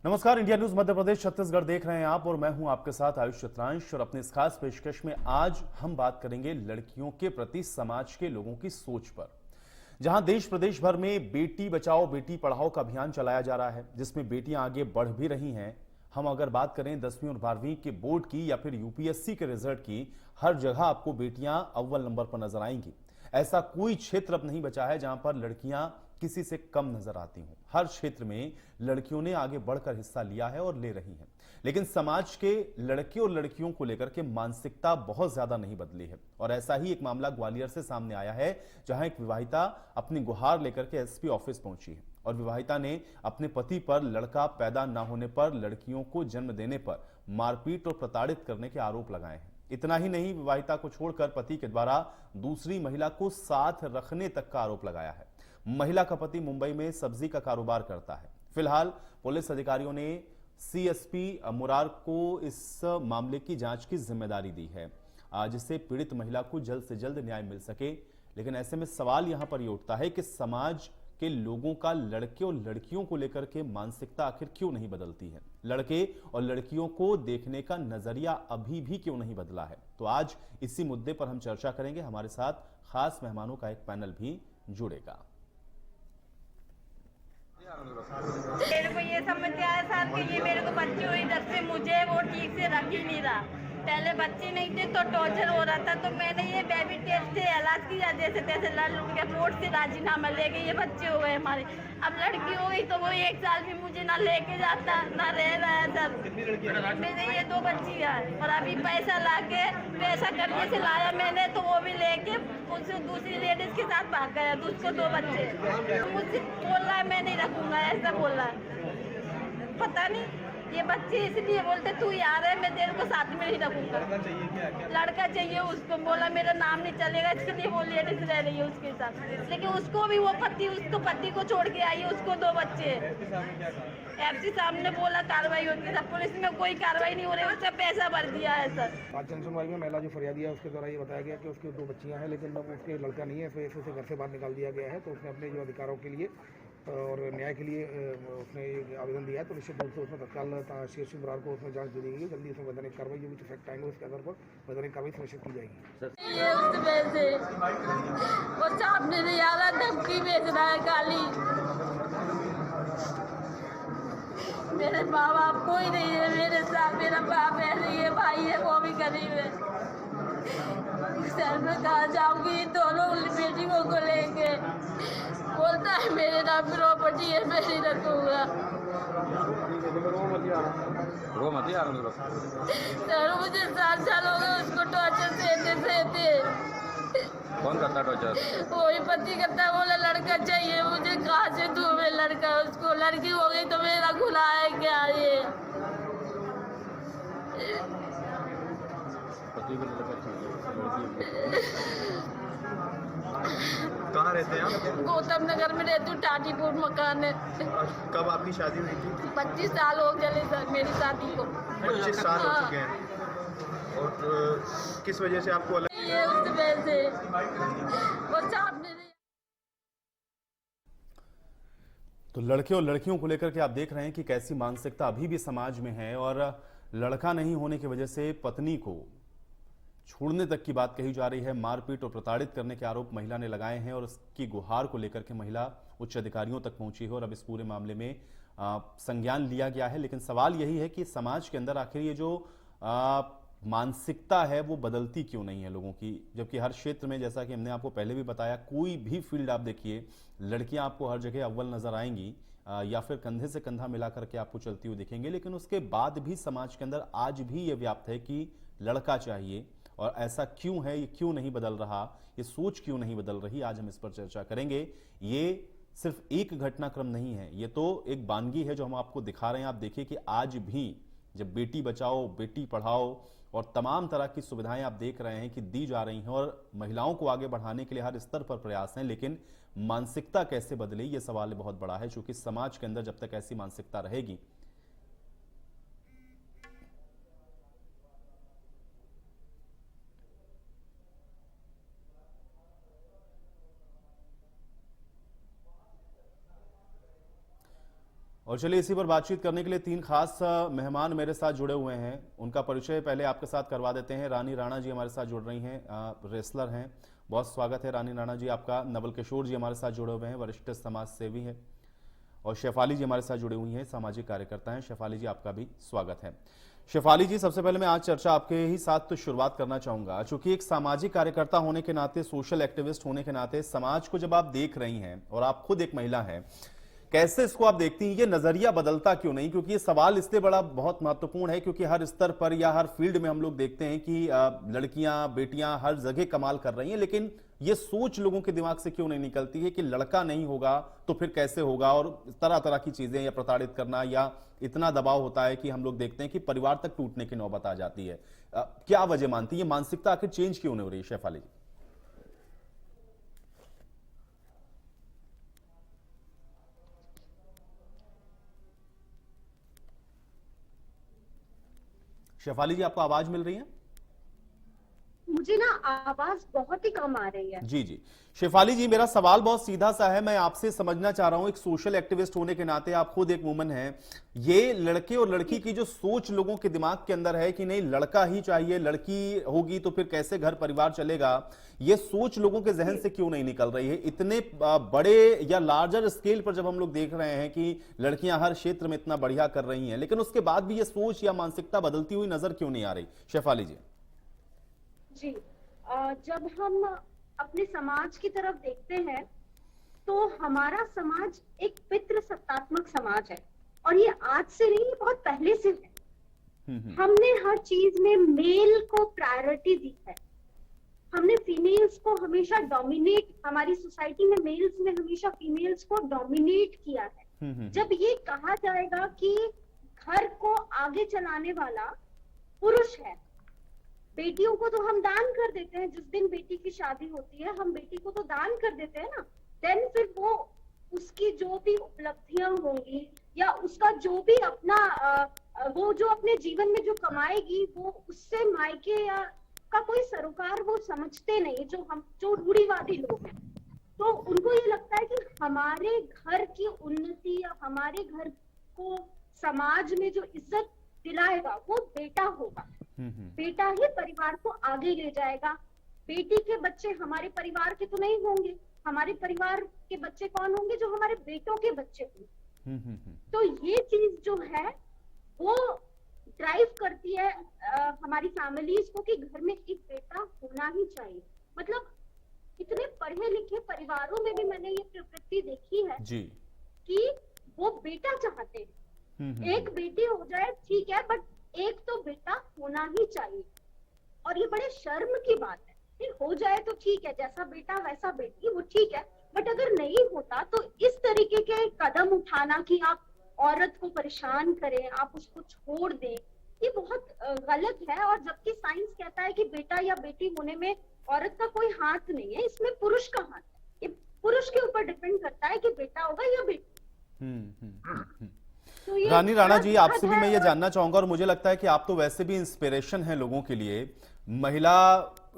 नमस्कार, India news Madhya Pradesh Chhattisgarh देख रहे हैं आप और मैं हूं आपके साथ आयुष चित्रांश। और अपनी इस खास पेशकश में आज हम बात करेंगे लड़कियों के प्रति समाज के लोगों की सोच पर। जहां देश प्रदेश भर में बेटी बचाओ बेटी पढ़ाओ का अभियान चलाया जा रहा है, जिसमें बेटियां आगे बढ़ भी रही हैं। हम अगर बात करें 10वीं और 12वीं के बोर्ड की या फिर यूपीएससी के रिजल्ट की, हर जगह आपको बेटियां अव्वल नंबर पर नजर आएंगी। ऐसा कोई क्षेत्र अब नहीं बचा है जहां पर लड़कियां किसी से कम नजर आती हूं। हर क्षेत्र में लड़कियों ने आगे बढ़कर हिस्सा लिया है और ले रही हैं। लेकिन समाज के लड़के और लड़कियों को लेकर के मानसिकता बहुत ज्यादा नहीं बदली है। और ऐसा ही एक मामला ग्वालियर से सामने आया है, जहां एक विवाहिता अपनी गुहार लेकर के एसपी ऑफिस पहुंची है और विवाहिता ने अपने पति पर लड़का पैदा न होने पर, लड़कियों को जन्म देने पर मारपीट और प्रताड़ित करने के आरोप लगाए हैं। इतना ही नहीं, विवाहिता को छोड़कर पति के द्वारा दूसरी महिला को साथ रखने तक का आरोप लगाया है। महिला का पति मुंबई में सब्जी का कारोबार करता है। फिलहाल पुलिस अधिकारियों ने सीएसपी मुरार को इस मामले की जांच की जिम्मेदारी दी है, जिससे पीड़ित महिला को जल्द से जल्द न्याय मिल सके। लेकिन ऐसे में सवाल यहां पर यह उठता है कि समाज के लोगों का लड़के और लड़कियों को लेकर के मानसिकता आखिर क्यों नहीं बदलती है। लड़के और लड़कियों को देखने का नजरिया अभी भी क्यों नहीं बदला है। तो आज इसी मुद्दे पर हम चर्चा करेंगे। हमारे साथ खास मेहमानों का एक पैनल भी जुड़ेगा। मेरे को ये समझ में आया सर कि ये मेरे को बच्ची हुई इधर से मुझे वो ठीक से रख ही नहीं रहा। पहले बच्चे नहीं थे तो टॉर्चर हो रहा था, तो मैंने ये बेबी टेस्ट से इलाज किया, जैसे तैसे लड़ के कोर्ट से राजीनामा ले गए, ये बच्चे हो गए हमारे। अब लड़की हो गई तो वो 1 साल भी मुझे ना लेके जाता ना रह रहा है सर। मेरे ये 2 बच्ची है और अभी पैसा लाके पैसा करके से लाया मैंने, तो वो भी लेके उससे दूसरी लेडीज के साथ भाग गया। उसको 2 बच्चे मुझसे बोल रहा है मैं नहीं रखूंगा, ऐसा बोल रहा है। पता नहीं ये बच्चे इसलिए बोलते तू यार है, मैं तेरे को साथ में नहीं रखूंगा। लड़का चाहिए उसको, बोला मेरा नाम नहीं चलेगा, इसलिए वो लेडीज रह रही है उसके साथ। लेकिन उसको भी वो उसको पति को छोड़ के आई है, उसको 2 बच्चे। एफसी साहब ने बोला कार्रवाई होगी, पुलिस में कोई कार्रवाई नहीं हो रही, उसका पैसा भर दिया है सर। आज जनसुनवाई में महिला जो फरियादी है उसके द्वारा ये बताया गया कि उसकी 2 बच्चियां हैं, लेकिन अब उसके लड़का नहीं है, इस वजह से उसे घर से बाहर निकाल दिया गया है। तो उसने अपने जो अधिकारों के लिए और न्याय के लिए उसने ये आवेदन दिया है। तो निश्चित रूप से उसमें तत्काल सीएसपी मुरार को उसमें जांच दे दी गई है। जल्दी उसमें वैधानिक कार्रवाई जो भी फैक्ट आएंगे उसके आधार पर वैधानिक कार्रवाई सुनिश्चित की जाएगी। वो सामने नहीं आ रहा, धमकी भेज रहा है गाली। मेरे माँ बाप कोई नहीं है मेरे साथ, मेरा बाप है, ये भाई है वो भी गरीब है। सर मैं कहाँ जाऊंगी दोनों बेटियों को लेके। बोलता है मेरे नाम प्रॉपर्टी है, मैं नहीं रखूंगा। सर मुझे 7 साल हो गए उसको टॉर्चर सहते। कौन करता टॉर्चर? वही पति करता है। बोला लड़का चाहिए मुझे, कहाँ से दूँ मैं लड़का उसको? लड़की हो गई तो मेरा खुला है क्या ये? कहाँ रहते हैं आप? गौतम नगर में रहती हूँ, टाटीपुर मकान है। कब आपकी शादी हुई थी? 25 साल हो गए सर मेरी शादी को। 25 साल हो चुके हैं। और किस वजह से आपको अलग? ये उस वजह से वो सामने। तो लड़के और लड़कियों को लेकर के आप देख रहे हैं कि कैसी मानसिकता अभी भी समाज में है। और लड़का नहीं होने की वजह से पत्नी को छोड़ने तक की बात कही जा रही है। मारपीट और प्रताड़ित करने के आरोप महिला ने लगाए हैं और उसकी गुहार को लेकर के महिला उच्च अधिकारियों तक पहुंची है और अब इस पूरे मामले में संज्ञान लिया गया है। लेकिन सवाल यही है कि समाज के अंदर आखिर ये जो मानसिकता है वो बदलती क्यों नहीं है लोगों की, जबकि हर क्षेत्र में, जैसा कि हमने आपको पहले भी बताया, कोई भी फील्ड आप देखिए, लड़कियां आपको हर जगह अव्वल नजर आएंगी या फिर कंधे से कंधा मिला करके आपको चलती हुई दिखेंगे। लेकिन उसके बाद भी समाज के अंदर आज भी ये व्याप्त है कि लड़का चाहिए। और ऐसा क्यों है, ये क्यों नहीं बदल रहा, ये सोच क्यों नहीं बदल रही, आज हम इस पर चर्चा करेंगे। ये सिर्फ एक घटनाक्रम नहीं है, ये तो एक वानगी है जो हम आपको दिखा रहे हैं। आप देखिए कि आज भी जब बेटी बचाओ बेटी पढ़ाओ और तमाम तरह की सुविधाएं आप देख रहे हैं कि दी जा रही हैं और महिलाओं को आगे बढ़ाने के लिए हर स्तर पर प्रयास हैं, लेकिन मानसिकता कैसे बदले, ये सवाल बहुत बड़ा है। क्योंकि समाज के अंदर जब तक ऐसी मानसिकता रहेगी, और चलिए इसी पर बातचीत करने के लिए तीन खास मेहमान मेरे साथ जुड़े हुए हैं। उनका परिचय पहले आपके साथ करवा देते हैं। रानी राणा जी हमारे साथ जुड़ रही हैं, रेसलर हैं। बहुत स्वागत है रानी राणा जी आपका। नवल किशोर जी हमारे साथ जुड़े हुए हैं, वरिष्ठ समाज सेवी है। और शेफाली जी हमारे साथ जुड़ी हुई हैं, सामाजिक कार्यकर्ता हैं। शेफाली जी आपका भी स्वागत है। शेफाली जी, सबसे पहले मैं आज चर्चा आपके ही साथ तो शुरुआत करना चाहूंगा। चूंकि एक सामाजिक कार्यकर्ता होने के नाते, सोशल एक्टिविस्ट होने के नाते, समाज को जब आप देख रही हैं और आप खुद एक महिला हैं, कैसे इसको आप देखती हैं? ये नजरिया बदलता क्यों नहीं? क्योंकि ये सवाल इसलिए बड़ा बहुत महत्वपूर्ण है क्योंकि हर स्तर पर या हर फील्ड में हम लोग देखते हैं कि लड़कियां बेटियां हर जगह कमाल कर रही हैं, लेकिन ये सोच लोगों के दिमाग से क्यों नहीं निकलती है कि लड़का नहीं होगा तो फिर कैसे होगा? और तरह तरह की चीजें, या प्रताड़ित करना, या इतना दबाव होता है कि हम लोग देखते हैं कि परिवार तक टूटने की नौबत आ जाती है। क्या वजह मानती है? ये मानसिकता आखिर चेंज क्यों नहीं हो रही है शेफाली जी? शेफाली जी आपको आवाज मिल रही है? मुझे ना आवाज बहुत ही कम आ रही है। जी जी, शेफाली जी मेरा सवाल बहुत सीधा सा है। मैं आपसे समझना चाह रहा हूं, एक सोशल एक्टिविस्ट होने के नाते, आप खुद एक वुमन हैं, ये लड़के और लड़की की जो सोच लोगों के दिमाग के अंदर है कि नहीं लड़का ही चाहिए, लड़की होगी तो फिर कैसे घर परिवार चलेगा, ये सोच लोगों के जहन से क्यों नहीं निकल रही है? इतने बड़े या लार्जर स्केल पर जब हम लोग देख रहे हैं कि लड़कियां हर क्षेत्र में इतना बढ़िया कर रही हैं, लेकिन उसके बाद भी ये सोच या मानसिकता बदलती हुई नजर क्यों नहीं आ रही? शेफाली जी। जी, जब हम अपने समाज की तरफ देखते हैं तो हमारा समाज एक पितृसत्तात्मक समाज है, और ये आज से नहीं, ये बहुत पहले से है। हमने हर चीज में मेल को प्रायोरिटी दी है। हमने फीमेल्स को हमेशा डोमिनेट, हमारी सोसाइटी में मेल्स ने हमेशा फीमेल्स को डोमिनेट किया है। जब ये कहा जाएगा कि घर को आगे चलाने वाला पुरुष है, बेटियों को तो हम दान कर देते हैं, जिस दिन बेटी की शादी होती है हम बेटी को तो दान कर देते हैं ना, देन फिर वो उसकी जो भी उपलब्धियां होंगी या उसका जो भी अपना वो जो अपने जीवन में जो कमाएगी वो उससे मायके या का कोई सरोकार वो समझते नहीं। जो रूढ़िवादी लोग हैं तो उनको ये लगता है कि हमारे घर की उन्नति या हमारे घर को समाज में जो इज्जत दिलाएगा वो बेटा होगा। बेटा ही परिवार को आगे ले जाएगा। बेटी के बच्चे हमारे परिवार के तो नहीं होंगे, हमारे परिवार के बच्चे कौन होंगे? जो हमारे बेटों के बच्चे होंगे। तो ये चीज जो है वो ड्राइव करती है हमारी फैमिलीज को कि घर में एक बेटा होना ही चाहिए। मतलब इतने पढ़े लिखे परिवारों में भी मैंने ये प्रवृत्ति देखी है जी, कि वो बेटा चाहते हैं। एक बेटी हो जाए ठीक है, बट एक तो बेटा होना ही चाहिए। और ये बड़े शर्म की बात है। फिर हो जाए तो ठीक है, जैसा बेटा वैसा बेटी, वो ठीक है, बट अगर नहीं होता तो इस तरीके के कदम उठाना कि आप औरत को परेशान करें, आप उसको छोड़ दें, ये बहुत गलत है। और जबकि साइंस कहता है कि बेटा या बेटी होने में औरत का कोई हाथ नहीं है, इसमें पुरुष का हाथ है। ये पुरुष के ऊपर डिपेंड करता है कि बेटा होगा या बेटी। तो रानी राणा जी, आपसे भी मैं ये जानना चाहूंगा, और मुझे लगता है कि आप तो वैसे भी इंस्पिरेशन है लोगों के लिए, महिला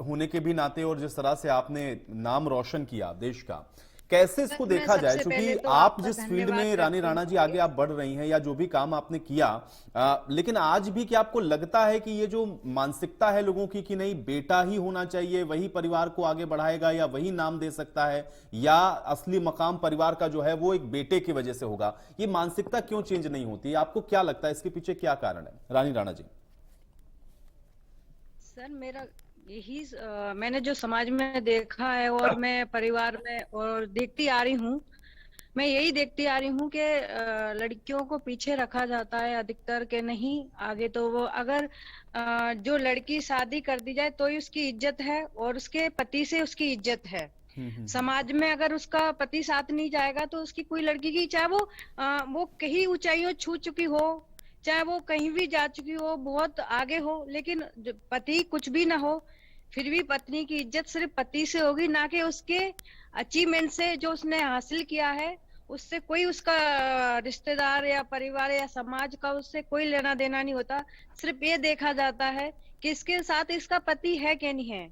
होने के भी नाते, और जिस तरह से आपने नाम रोशन किया देश का, कैसे इसको देखा जाए? क्योंकि तो आप जिस फील्ड में रानी राणा जी आगे आप बढ़ रही हैं, या जो भी काम आपने किया, लेकिन आज भी क्या आपको लगता है कि ये जो मानसिकता है लोगों की कि नहीं बेटा ही होना चाहिए, वही परिवार को आगे बढ़ाएगा या वही नाम दे सकता है, या असली मकाम परिवार का जो है वो एक बेटे की वजह से होगा, ये मानसिकता क्यों चेंज नहीं होती? आपको क्या लगता है इसके पीछे क्या कारण है? रानी राणा जी। सर, मेरा यही मैंने जो समाज में देखा है और मैं परिवार में और देखती आ रही हूँ, मैं यही देखती आ रही हूँ कि लड़कियों को पीछे रखा जाता है अधिकतर, के नहीं आगे। तो वो अगर जो लड़की शादी कर दी जाए तो ही उसकी इज्जत है और उसके पति से उसकी इज्जत है। समाज में अगर उसका पति साथ नहीं जाएगा तो उसकी कोई लड़की की, चाहे वो कहीं ऊंचाइयों छू चुकी हो, चाहे वो कहीं भी जा चुकी हो, बहुत आगे हो, लेकिन पति कुछ भी ना हो, फिर भी पत्नी की इज्जत सिर्फ पति से होगी, ना कि उसके अचीवमेंट से, जो उसने हासिल किया है उससे कोई उसका रिश्तेदार या परिवार या समाज का उससे कोई लेना देना नहीं होता। सिर्फ ये देखा जाता है कि इसके साथ इसका पति है कि नहीं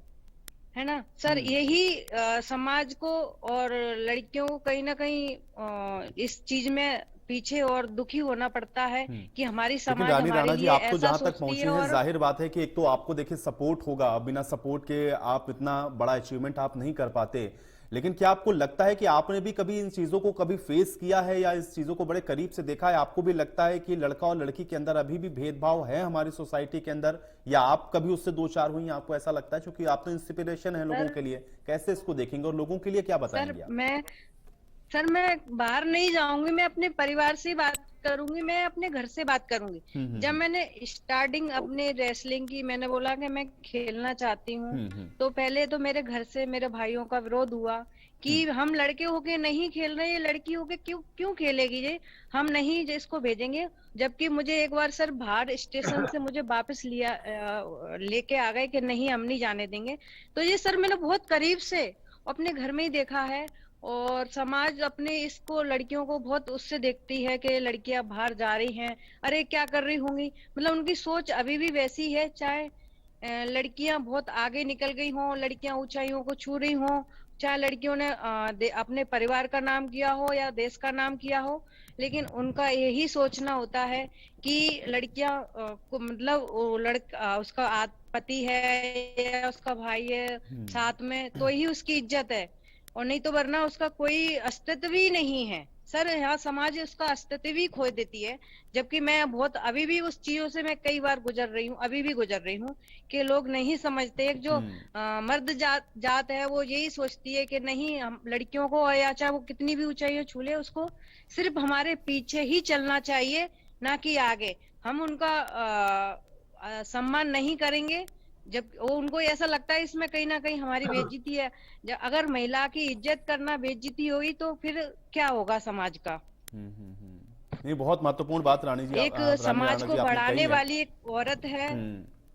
है ना सर। यही समाज को और लड़कियों को कहीं ना कहीं इस चीज में पीछे और दुखी होना पड़ता है कि हमारी लेकिन समाज रानी हमारे राणा जी, लिए आप तो ऐसा जहां तक सोचती पहुंची है। हैं, और जाहिर बात है कि एक तो आपको देखिए सपोर्ट होगा, बिना सपोर्ट के आप इतना बड़ा अचीवमेंट आप नहीं कर पाते। लेकिन क्या आपको लगता है कि आपने भी कभी इन चीजों को कभी फेस किया है या इस चीजों को बड़े करीब से देखा है? आपको भी लगता है कि लड़का और लड़की के अंदर अभी भी भेदभाव है हमारी सोसाइटी के अंदर, या आप कभी उससे दो चार हुई, आपको ऐसा लगता है? क्योंकि आप तो इंस्पिरेशन है लोगों सर के लिए, कैसे इसको देखेंगे और लोगों के लिए क्या सर बताएंगे आप? मैं बाहर नहीं जाऊंगी, मैं अपने परिवार से ही बात करूंगी, मैं अपने घर से बात करूंगी। जब मैंने स्टार्टिंग अपने रेसलिंग की, मैंने बोला कि मैं खेलना चाहती हूँ, तो पहले तो मेरे घर से मेरे भाइयों का विरोध हुआ कि हम लड़के होके नहीं खेल रहे, ये लड़की होके क्यों क्यों खेलेगी, ये हम नहीं इसको भेजेंगे। जबकि मुझे एक बार सर बाहर स्टेशन से मुझे वापस लेके आ गए कि नहीं हम नहीं जाने देंगे। तो ये सर मैंने बहुत करीब से अपने घर में ही देखा है। और समाज अपने इसको लड़कियों को बहुत उससे देखती है कि लड़कियां बाहर जा रही हैं, अरे क्या कर रही होंगी, मतलब उनकी सोच अभी भी वैसी है। चाहे लड़कियां बहुत आगे निकल गई हों, लड़कियां ऊंचाइयों को छू रही हों, चाहे लड़कियों ने अपने परिवार का नाम किया हो या देश का नाम किया हो, लेकिन उनका यही सोचना होता है कि लड़कियां को मतलब उसका पति है या उसका भाई है साथ में तो ही उसकी इज्जत है, और नहीं तो वरना उसका कोई अस्तित्व ही नहीं है। सर यहाँ समाज उसका अस्तित्व ही खो देती है। जबकि मैं बहुत अभी भी उस चीजों से मैं कई बार गुजर रही हूँ, अभी भी गुजर रही हूँ कि लोग नहीं समझते। एक जो मर्द जात है वो यही सोचती है कि नहीं, हम लड़कियों को या चाहे वो कितनी भी ऊंचाई छू ले, उसको सिर्फ हमारे पीछे ही चलना चाहिए, ना कि आगे। हम उनका सम्मान नहीं करेंगे जब वो, उनको ऐसा लगता है इसमें कहीं ना कहीं हमारी बेइज्जती है। अगर महिला की इज्जत करना बेइज्जती होगी तो फिर क्या होगा समाज का। नहीं, बहुत महत्वपूर्ण बात रानी जी, एक रानी समाज राणा को जी आपने कही बढ़ाने है। वाली एक औरत है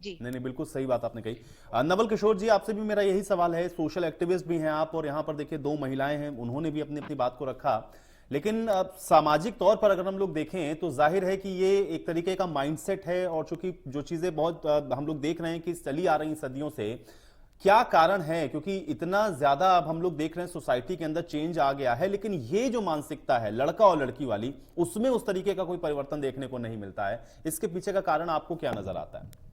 जी। नहीं नहीं, बिल्कुल सही बात आपने कही। नवल किशोर जी, आपसे भी मेरा यही सवाल है, सोशल एक्टिविस्ट भी हैं आप, और यहाँ पर देखिए दो महिलाएं हैं, उन्होंने भी अपनी अपनी बात को रखा। लेकिन सामाजिक तौर पर अगर हम लोग देखें तो जाहिर है कि ये एक तरीके का माइंडसेट है, और चूंकि जो चीजें बहुत हम लोग देख रहे हैं कि चली आ रही सदियों से, क्या कारण है? क्योंकि इतना ज्यादा अब हम लोग देख रहे हैं सोसाइटी के अंदर चेंज आ गया है, लेकिन ये जो मानसिकता है लड़का और लड़की वाली, उसमें उस तरीके का कोई परिवर्तन देखने को नहीं मिलता है। इसके पीछे का कारण आपको क्या नजर आता है?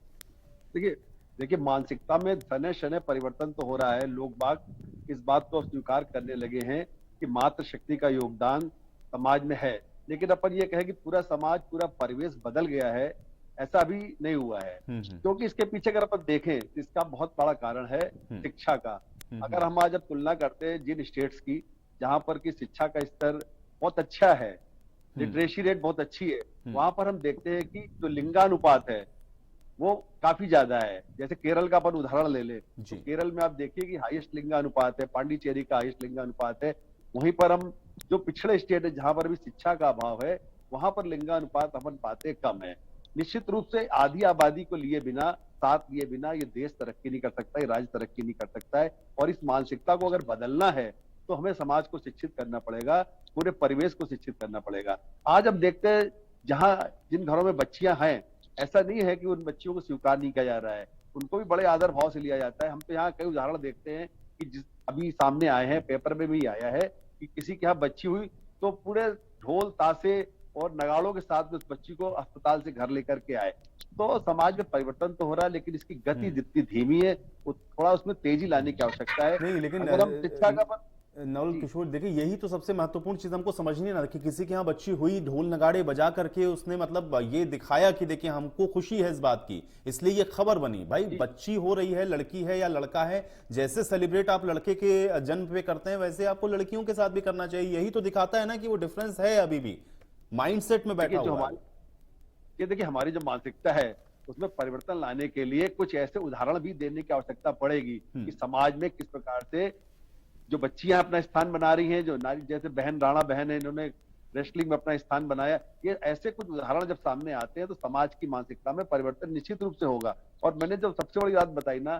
देखिए मानसिकता में धने शने परिवर्तन तो हो रहा है। लोग बाग इस बात को स्वीकार करने लगे हैं कि मातृशक्ति का योगदान समाज में है, लेकिन अपन ये कहें कि पूरा समाज, पूरा परिवेश बदल गया है, ऐसा अभी नहीं हुआ है। क्योंकि इसके पीछे अगर अपन देखें तो इसका बहुत बड़ा कारण है शिक्षा का। अगर हम आज अब तुलना करते हैं जिन स्टेट्स की जहां पर की शिक्षा का स्तर बहुत अच्छा है, लिटरेसी रेट बहुत अच्छी है, वहां पर हम देखते हैं कि जो लिंगानुपात है वो काफी ज्यादा है। जैसे केरल का अपन उदाहरण ले ले तो केरल में आप देखिए कि हाईएस्ट लिंगानुपात है, पांडिचेरी का हाईएस्ट लिंगानुपात है। वहीं पर हम जो पिछड़े स्टेट है जहां पर भी शिक्षा का अभाव है, वहां पर लिंगानुपात अपन पाते कम है। निश्चित रूप से आधी आबादी को लिए बिना, साथ लिए बिना ये देश तरक्की नहीं कर सकता, ये राज्य तरक्की नहीं कर सकता है। और इस मानसिकता को अगर बदलना है तो हमें समाज को शिक्षित करना पड़ेगा, पूरे परिवेश को शिक्षित करना पड़ेगा। आज हम देखते हैं जहां जिन घरों में बच्चियां हैं, ऐसा नहीं है कि उन बच्चियों को स्वीकार नहीं किया जा रहा है, उनको भी बड़े आदर भाव से लिया जाता है। हम तो यहाँ कई उदाहरण देखते हैं कि जिस अभी सामने आए हैं, पेपर में भी आया है कि किसी के यहाँ बच्ची हुई तो पूरे ढोल ताशे और नगाड़ों के साथ में उस बच्ची को अस्पताल से घर लेकर के आए। तो समाज में परिवर्तन तो हो रहा है, लेकिन इसकी गति जितनी धीमी है, थोड़ा उसमें तेजी लाने की आवश्यकता है। नहीं, लेकिन अगर हम शिक्षा का नवल किशोर, देखिए यही तो सबसे महत्वपूर्ण चीज हमको समझनी ना, कि किसी के यहाँ बच्ची हुई, ढोल नगाड़े बजा करके उसने मतलब ये दिखाया कि देखिए हमको खुशी है इस बात की, इसलिए ये खबर बनी। भाई बच्ची हो रही है, लड़की है या लड़का है, जैसे सेलिब्रेट आप लड़के के जन्म पे करते हैं वैसे आपको लड़कियों के साथ भी करना चाहिए। यही तो दिखाता है ना कि वो डिफरेंस है अभी भी माइंडसेट में बैठा हुआ है। ये देखिए हमारी जो मानसिकता है उसमें परिवर्तन लाने के लिए कुछ ऐसे उदाहरण भी देने की आवश्यकता पड़ेगी कि समाज में किस प्रकार से जो बच्चियां अपना स्थान बना रही हैं, जो नारी जैसे बहन राणा बहन है, इन्होंने रेसलिंग में अपना स्थान बनाया, ये ऐसे कुछ उदाहरण जब सामने आते हैं तो समाज की मानसिकता में परिवर्तन निश्चित रूप से होगा। और मैंने जो सबसे बड़ी बात बताई ना,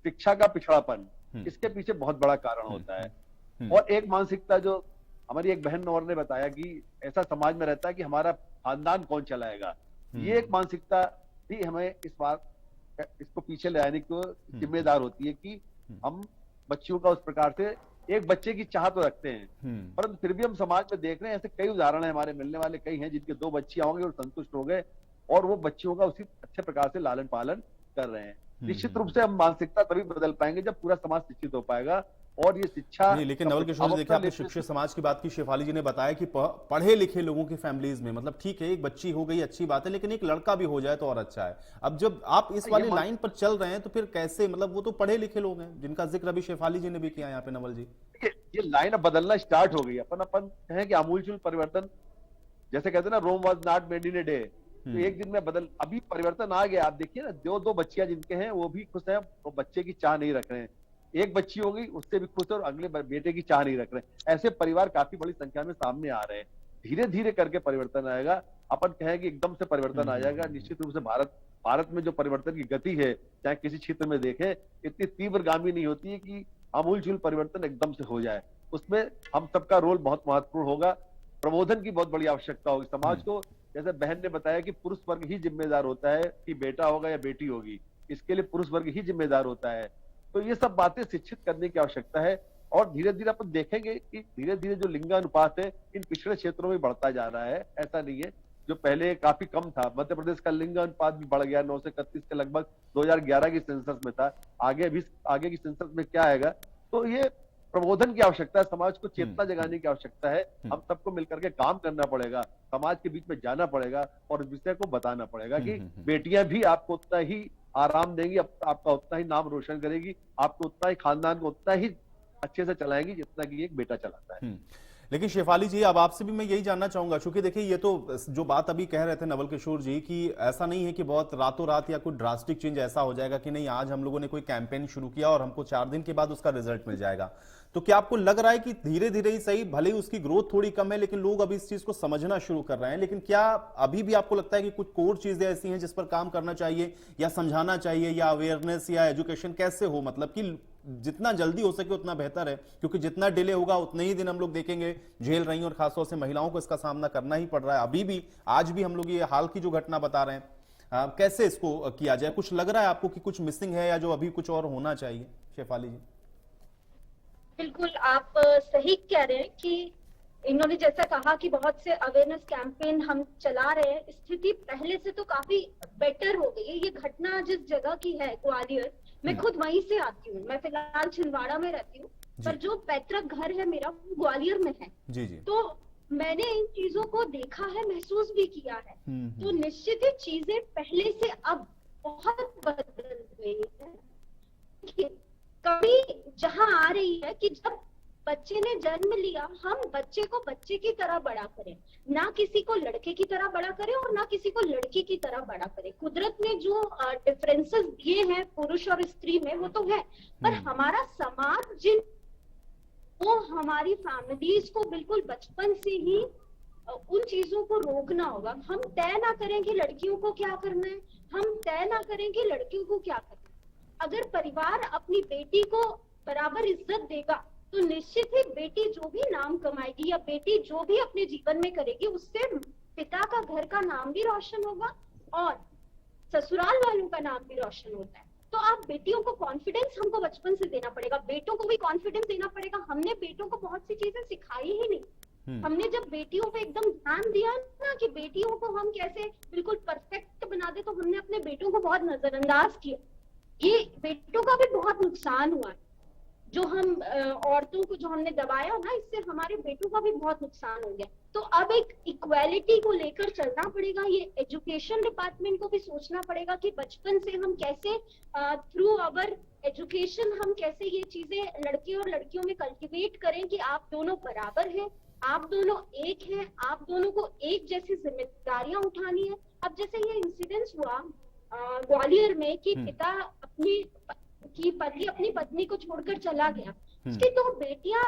शिक्षा का पिछड़ापन, इसके पीछे बहुत बड़ा कारण होता है। और एक मानसिकता जो हमारी एक बहन और ने बताया कि ऐसा समाज में रहता है कि हमारा खानदान कौन चलाएगा, ये एक मानसिकता भी हमें इस बार इसको पीछे ले आने को जिम्मेदार होती है कि हम बच्चियों का उस प्रकार से एक बच्चे की चाह तो रखते हैं, परंतु फिर भी हम समाज में देख रहे हैं ऐसे कई उदाहरण है, हमारे मिलने वाले कई हैं जिनके 2 बच्चियां होंगी और संतुष्ट हो गए और वो बच्चियों का उसी अच्छे प्रकार से लालन पालन कर रहे हैं। निश्चित रूप से हम मानसिकता तभी बदल पाएंगे जब पूरा समाज शिक्षित हो पाएगा और ये शिक्षा नहीं, लेकिन नवल किशोर जी देखिए, आपने शिक्षित समाज की बात की, शेफाली जी ने बताया कि पढ़े लिखे लोगों की फैमिलीज में, मतलब ठीक है एक बच्ची हो गई अच्छी बात है, लेकिन एक लड़का भी हो जाए तो और अच्छा है। अब जब आप इस वाली लाइन पर चल रहे हैं तो फिर कैसे, मतलब वो तो पढ़े लिखे लोग हैं जिनका जिक्र अभी शेफाली जी ने भी किया यहाँ पे। नवल जी, ये लाइन अब बदलना स्टार्ट हो गई। अपन कहें कि आमूलचूल परिवर्तन, जैसे कहते हैं ना, Rome was not made in a day, तो एक दिन में बदल, अभी परिवर्तन आ गया। आप देखिए ना, 2 बच्चियां जिनके हैं वो भी खुश हैं, वो बच्चे की चाह नहीं रख रहे हैं। एक बच्ची होगी उससे भी खुश है और अगले बेटे की चाह नहीं रख रहे हैं। ऐसे परिवार काफी बड़ी संख्या में सामने आ रहे हैं। धीरे धीरे करके परिवर्तन आएगा। अपन कहें कि एकदम से परिवर्तन आ जाएगा। निश्चित रूप से भारत में जो परिवर्तन की गति है, चाहे किसी क्षेत्र में देखें, इतनी तीव्रगामी नहीं होती है कि आमूलचूल परिवर्तन एकदम से हो जाए। उसमें हम सबका रोल बहुत महत्वपूर्ण होगा। प्रबोधन की बहुत बड़ी आवश्यकता होगी समाज को। जैसे बहन ने बताया कि पुरुष वर्ग ही जिम्मेदार होता है कि बेटा होगा या बेटी होगी, इसके लिए पुरुष वर्ग ही जिम्मेदार होता है। तो ये सब बातें शिक्षित करने की आवश्यकता है और धीरे धीरे अपन देखेंगे कि धीरे धीरे जो लिंगानुपात है इन पिछड़े क्षेत्रों में बढ़ता जा रहा है। ऐसा नहीं है, जो पहले काफी कम था। मध्य प्रदेश का लिंगानुपात भी बढ़ गया, 9 से 31 के लगभग 2011 की सेंसस में था। आगे की सेंसस में क्या आएगा। तो ये प्रबोधन की आवश्यकता है, समाज को चेतना जगाने की आवश्यकता है। हम सबको मिलकर के काम करना पड़ेगा, समाज के बीच में जाना पड़ेगा और इस विषय को बताना पड़ेगा कि बेटियां भी आपको उतना ही आराम देंगी, आपका उतना ही नाम रोशन करेगी, आपको उतना ही खानदान को उतना ही अच्छे से चलाएंगी जितना कि एक बेटा चलाता है। लेकिन शेफाली जी, अब आपसे भी मैं यही जानना चाहूंगा, क्योंकि देखिए ये तो जो बात अभी कह रहे थे नवल किशोर जी कि ऐसा नहीं है कि बहुत रातों रात या कोई ड्रास्टिक चेंज ऐसा हो जाएगा कि नहीं आज हम लोगों ने कोई कैंपेन शुरू किया और हमको 4 दिन के बाद उसका रिजल्ट मिल जाएगा। तो क्या आपको लग रहा है कि धीरे धीरे ही सही, भले ही उसकी ग्रोथ थोड़ी कम है, लेकिन लोग अभी इस चीज को समझना शुरू कर रहे हैं, लेकिन क्या अभी भी आपको लगता है कि कुछ कोर चीजें ऐसी हैं जिस पर काम करना चाहिए या समझाना चाहिए, या अवेयरनेस या एजुकेशन कैसे हो, मतलब कि जितना जल्दी हो सके उतना बेहतर है, क्योंकि जितना डिले होगा उतने ही दिन हम लोग देखेंगे झेल रही हैं और खासतौर से महिलाओं को इसका सामना करना ही पड़ रहा है। अभी भी आज भी हम लोग ये हाल की जो घटना बता रहे हैं, कैसे इसको किया जाए? कुछ लग रहा है आपको कि कुछ मिसिंग है या जो अभी कुछ और होना चाहिए? शेफाली जी। बिल्कुल आप सही कह रहे हैं कि इन्होंने जैसा कहा कि बहुत से अवेयरनेस कैंपेन हम चला रहे हैं। स्थिति पहले से तो काफी बेटर हो गई है। ये घटना जिस जगह की है, ग्वालियर, मैं खुद वहीं से आती हूँ। मैं फिलहाल छिंदवाड़ा में रहती हूँ, पर जो पैतृक घर है मेरा वो ग्वालियर में है। जी जी। तो मैंने इन चीजों को देखा है, महसूस भी किया है। तो निश्चित ही चीजें पहले से अब बहुत बदल गई है। कमी जहां आ रही है कि जब बच्चे ने जन्म लिया, हम बच्चे को बच्चे की तरह बड़ा करें, ना किसी को लड़के की तरह बड़ा करें और ना किसी को लड़की की तरह बड़ा करें। कुदरत ने जो डिफरेंसेस दिए हैं पुरुष और स्त्री में वो तो है, पर हमारा समाज जिन वो हमारी फैमिलीज को बिल्कुल बचपन से ही उन चीजों को रोकना होगा। हम तय ना करें कि लड़कियों को क्या करना है, हम तय ना करें कि लड़कियों को क्या करना है। अगर परिवार अपनी बेटी को बराबर इज्जत देगा तो निश्चित ही बेटी जो भी नाम कमाएगी या बेटी जो भी अपने जीवन में करेगी उससे पिता का घर का नाम भी रोशन होगा और ससुराल वालों का नाम भी रोशन होता है। तो आप बेटियों को कॉन्फिडेंस हमको बचपन से देना पड़ेगा, बेटों को भी कॉन्फिडेंस देना पड़ेगा। हमने बेटों को बहुत सी चीजें सिखाई ही नहीं। हमने जब बेटियों पे एकदम ध्यान दिया ना कि बेटियों को हम कैसे बिल्कुल परफेक्ट बना दे, तो हमने अपने बेटों को बहुत नजरअंदाज किया। ये बेटों का भी बहुत नुकसान हुआ है। जो हम औरतों को जो हमने दबाया ना, इससे हमारे बेटों का भी बहुत नुकसान हो गया। तो अब एक इक्वालिटी को लेकर चलना पड़ेगा। ये एजुकेशन डिपार्टमेंट को भी सोचना पड़ेगा कि बचपन से हम कैसे थ्रू अवर एजुकेशन हम कैसे ये चीजें लड़के और लड़कियों में कल्टिवेट करें कि आप दोनों बराबर हैं, आप दोनों एक हैं, आप दोनों को एक जैसी जिम्मेदारियां उठानी है। अब जैसे ये इंसिडेंस हुआ ग्वालियर में कि पिता अपनी पत्नी को छोड़कर चला गया, उसकी 2 बेटियां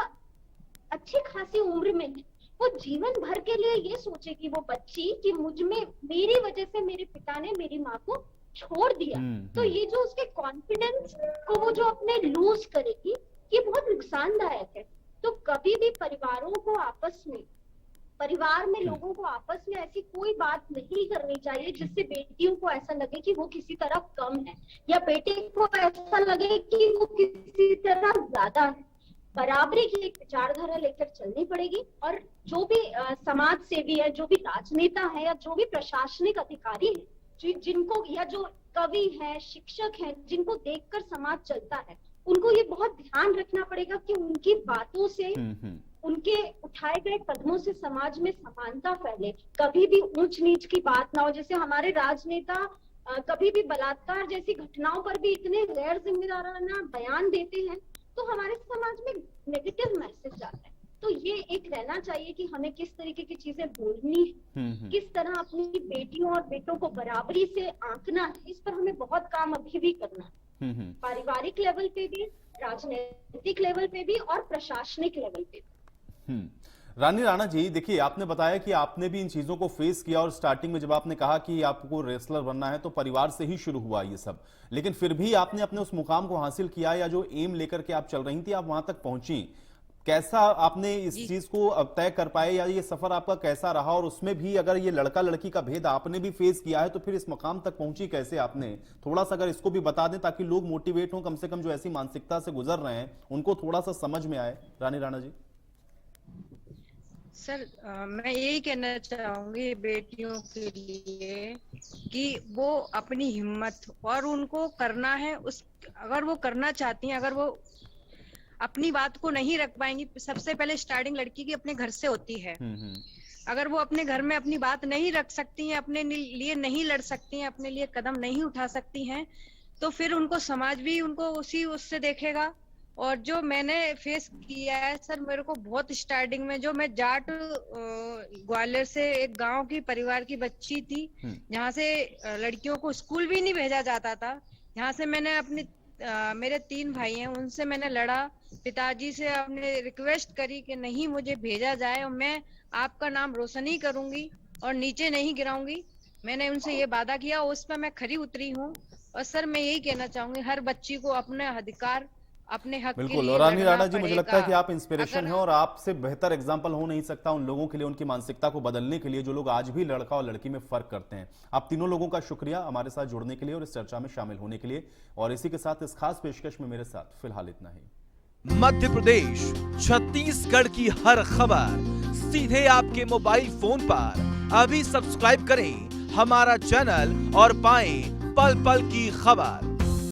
अच्छी खासी उम्र में है। वो जीवन भर के लिए ये सोचेगी वो बच्ची कि मुझ में मेरी वजह से मेरे पिता ने मेरी माँ को छोड़ दिया। तो ये जो उसके कॉन्फिडेंस को वो जो अपने लूज करेगी, ये बहुत नुकसानदायक है। तो कभी भी परिवार में लोगों को आपस में ऐसी कोई बात नहीं करनी चाहिए जिससे बेटियों को ऐसा लगे कि वो किसी तरह कम है या बेटे को ऐसा लगे कि वो किसी तरह ज्यादा है। बराबरी की एक विचारधारा लेकर चलनी पड़ेगी। और जो भी समाज सेवी है, जो भी राजनेता है या जो भी प्रशासनिक अधिकारी है, जिनको या जो कवि है, शिक्षक है, जिनको देखकर समाज चलता है, उनको ये बहुत ध्यान रखना पड़ेगा कि उनकी बातों से, उनके उठाए गए कदमों से समाज में समानता फैले, कभी भी ऊंच नीच की बात ना हो। जैसे हमारे राजनेता कभी भी बलात्कार जैसी घटनाओं पर भी इतने गैर जिम्मेदाराना बयान देते हैं, तो हमारे समाज में नेगेटिव मैसेज जाता है। तो ये एक रहना चाहिए कि हमें किस तरीके की चीजें बोलनी है, किस तरह अपनी बेटियों और बेटों को बराबरी से आंकना है, इस पर हमें बहुत काम अभी भी करना है, पारिवारिक लेवल पे भी, राजनीतिक लेवल पे भी और प्रशासनिक लेवल पे भी। रानी राणा जी, देखिए आपने बताया कि आपने भी इन चीजों को फेस किया और स्टार्टिंग में जब आपने कहा कि आपको रेसलर बनना है तो परिवार से ही शुरू हुआ ये सब, लेकिन फिर भी आपने अपने उस मुकाम को हासिल किया, या जो एम लेकर के आप चल रही थी आप वहां तक पहुंची। कैसा आपने इस चीज को अब तय कर पाए, या ये सफर आपका कैसा रहा, और उसमें भी अगर ये लड़का लड़की का भेद आपने भी फेस किया है तो फिर इस मकाम तक पहुंची कैसे आपने? थोड़ा सा अगर इसको भी बता दें ताकि लोग मोटिवेट हों, कम से कम जो ऐसी मानसिकता से गुजर रहे हैं उनको थोड़ा सा समझ में आए। रानी राणा जी। सर, मैं यही कहना चाहूंगी बेटियों के लिए कि वो अपनी हिम्मत, और उनको करना है, अगर वो करना चाहती हैं, अगर वो अपनी बात को नहीं रख पाएंगी, सबसे पहले स्टार्टिंग लड़की की अपने घर से होती है। अगर वो अपने घर में अपनी बात नहीं रख सकती हैं, अपने लिए नहीं लड़ सकती हैं, अपने लिए कदम नहीं उठा सकती हैं, तो फिर उनको समाज भी उनको उससे देखेगा। और जो मैंने फेस किया है सर, मेरे को बहुत स्टार्टिंग में, जो मैं जाट ग्वालियर से एक गांव की परिवार की बच्ची थी, जहाँ से लड़कियों को स्कूल भी नहीं भेजा जाता था, यहाँ से मैंने अपने मेरे 3 भाई हैं, उनसे मैंने लड़ा, पिताजी से अपने रिक्वेस्ट करी कि नहीं मुझे भेजा जाए और मैं आपका नाम रोशन ही करूंगी और नीचे नहीं गिराऊंगी। मैंने उनसे ये वादा किया, उस पर मैं खरी उतरी हूँ। और सर मैं यही कहना चाहूंगी, हर बच्ची को अपने अधिकार, अपने हक के बिल्कुल। लिए और रानी राणा जी, लड़ना मुझे लगता है कि आप पड़ेगा। इंस्पिरेशन हैं, और आपसे बेहतर एग्जाम्पल हो नहीं सकता उन लोगों के लिए, उनकी मानसिकता को बदलने के लिए जो लोग आज भी लड़का और लड़की में फर्क करते हैं। आप तीनों लोगों का शुक्रिया हमारे साथ जुड़ने के लिए और इस चर्चा में शामिल होने के लिए। और इसी के साथ इस खास पेशकश में मेरे साथ फिलहाल इतना ही। मध्य प्रदेश, छत्तीसगढ़ की हर खबर सीधे आपके मोबाइल फोन पर। अभी सब्सक्राइब करें हमारा चैनल और पाएं पल पल की खबर।